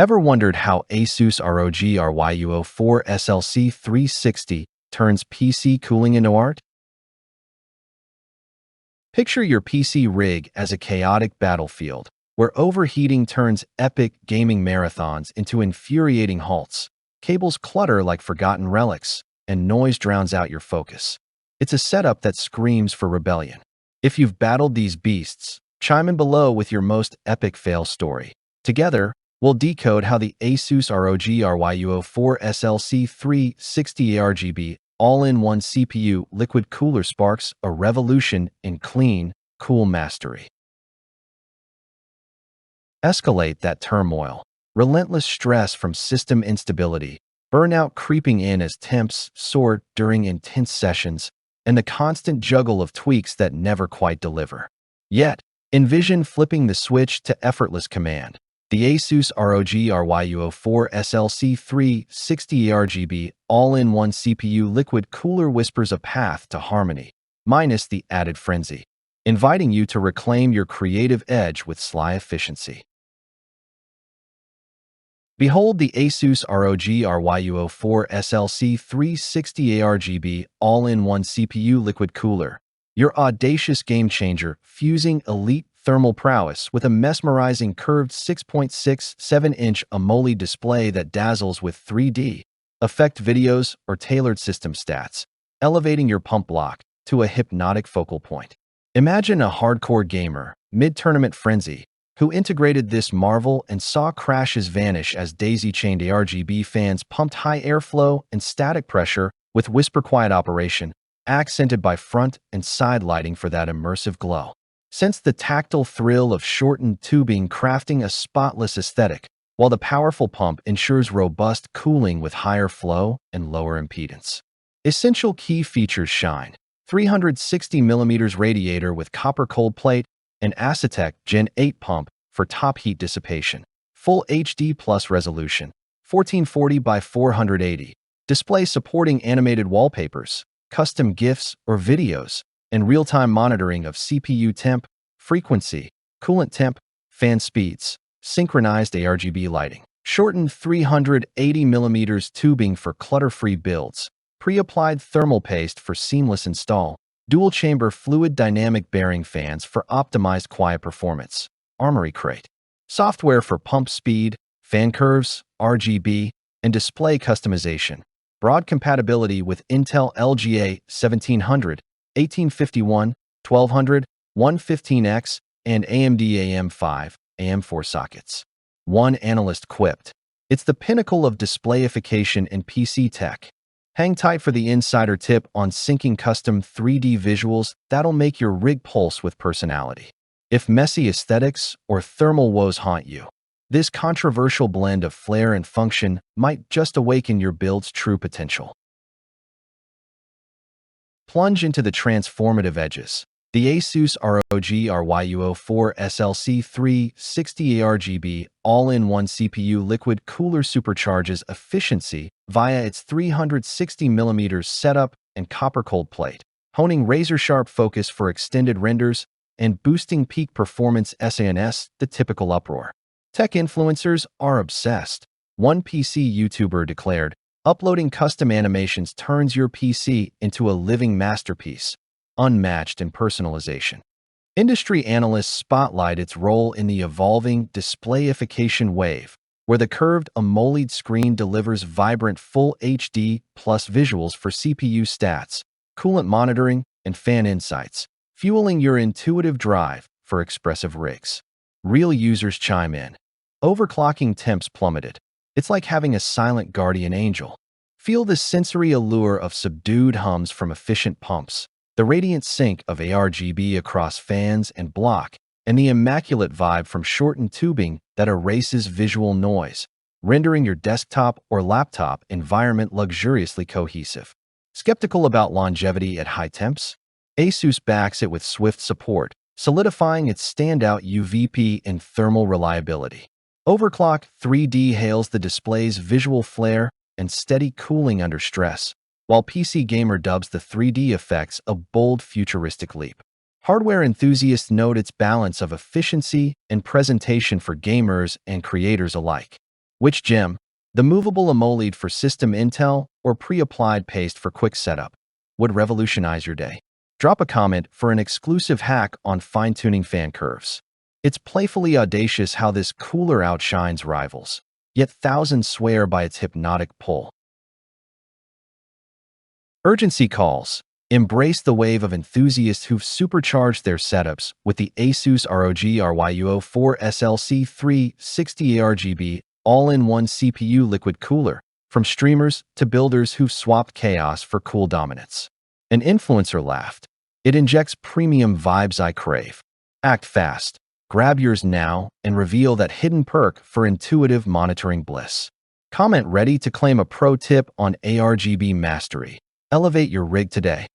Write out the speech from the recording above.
Ever wondered how ASUS ROG RYUO 4 SLC 360 turns PC cooling into art? Picture your PC rig as a chaotic battlefield, where overheating turns epic gaming marathons into infuriating halts. Cables clutter like forgotten relics, and noise drowns out your focus. It's a setup that screams for rebellion. If you've battled these beasts, chime in below with your most epic fail story. Together, we'll decode how the ASUS ROG RYUO 4 SLC 360 ARGB all-in-one CPU liquid cooler sparks a revolution in clean, cool mastery. Escalate that turmoil. Relentless stress from system instability, burnout creeping in as temps soar during intense sessions, and the constant juggle of tweaks that never quite deliver. Yet, envision flipping the switch to effortless command. The ASUS ROG RYUO 4 SLC 360 ARGB all-in-one CPU liquid cooler whispers a path to harmony, minus the added frenzy, inviting you to reclaim your creative edge with sly efficiency. Behold the ASUS ROG RYUO 4 SLC 360 ARGB all-in-one CPU liquid cooler, your audacious game-changer fusing elite thermal prowess with a mesmerizing curved 6.67-inch AMOLED display that dazzles with 3D effect videos or tailored system stats, elevating your pump block to a hypnotic focal point. Imagine a hardcore gamer, mid-tournament frenzy, who integrated this marvel and saw crashes vanish as daisy-chained ARGB fans pumped high airflow and static pressure with whisper-quiet operation, accented by front and side lighting for that immersive glow. Sense the tactile thrill of shortened tubing crafting a spotless aesthetic, while the powerful pump ensures robust cooling with higher flow and lower impedance. Essential key features shine: 360mm radiator with copper cold plate, and Acetec Gen 8 pump for top heat dissipation, full HD plus resolution, 1440 by 480, display supporting animated wallpapers, custom GIFs or videos, and real-time monitoring of CPU temp, frequency, coolant temp, fan speeds, synchronized ARGB lighting, shortened 380mm tubing for clutter-free builds, pre-applied thermal paste for seamless install, dual-chamber fluid dynamic bearing fans for optimized quiet performance, armory crate, software for pump speed, fan curves, RGB, and display customization, broad compatibility with Intel LGA 1700, 1851, 1200, 115X, and AMD AM5, AM4 sockets. One analyst quipped, "It's the pinnacle of displayification in PC tech." Hang tight for the insider tip on syncing custom 3D visuals that'll make your rig pulse with personality. If messy aesthetics or thermal woes haunt you, this controversial blend of flair and function might just awaken your build's true potential. Plunge into the transformative edges. The ASUS ROG RYUO 4 SLC 360 ARGB all-in-one CPU liquid cooler supercharges efficiency via its 360mm setup and copper cold plate, honing razor-sharp focus for extended renders and boosting peak performance sans the typical uproar. Tech influencers are obsessed. One PC YouTuber declared, "Uploading custom animations turns your PC into a living masterpiece, unmatched in personalization." Industry analysts spotlight its role in the evolving displayification wave, where the curved AMOLED screen delivers vibrant full HD plus visuals for CPU stats, coolant monitoring, and fan insights, fueling your intuitive drive for expressive rigs. Real users chime in. Overclocking temps plummeted. It's like having a silent guardian angel. Feel the sensory allure of subdued hums from efficient pumps, the radiant sync of ARGB across fans and block, and the immaculate vibe from shortened tubing that erases visual noise, rendering your desktop or laptop environment luxuriously cohesive. Skeptical about longevity at high temps? ASUS backs it with swift support, solidifying its standout UVP and thermal reliability. Overclock 3D hails the display's visual flair and steady cooling under stress, while PC Gamer dubs the 3D effects a bold futuristic leap. Hardware enthusiasts note its balance of efficiency and presentation for gamers and creators alike. Which gem? The movable AMOLED for system intel or pre-applied paste for quick setup would revolutionize your day? Drop a comment for an exclusive hack on fine-tuning fan curves. It's playfully audacious how this cooler outshines rivals, yet thousands swear by its hypnotic pull. Urgency calls. Embrace the wave of enthusiasts who've supercharged their setups with the ASUS ROG RYUO 4 SLC 360 ARGB all-in-one CPU liquid cooler, from streamers to builders who've swapped chaos for cool dominance. An influencer laughed. It injects premium vibes I crave. Act fast. Grab yours now and reveal that hidden perk for intuitive monitoring bliss. Comment ready to claim a pro tip on ARGB mastery. Elevate your rig today.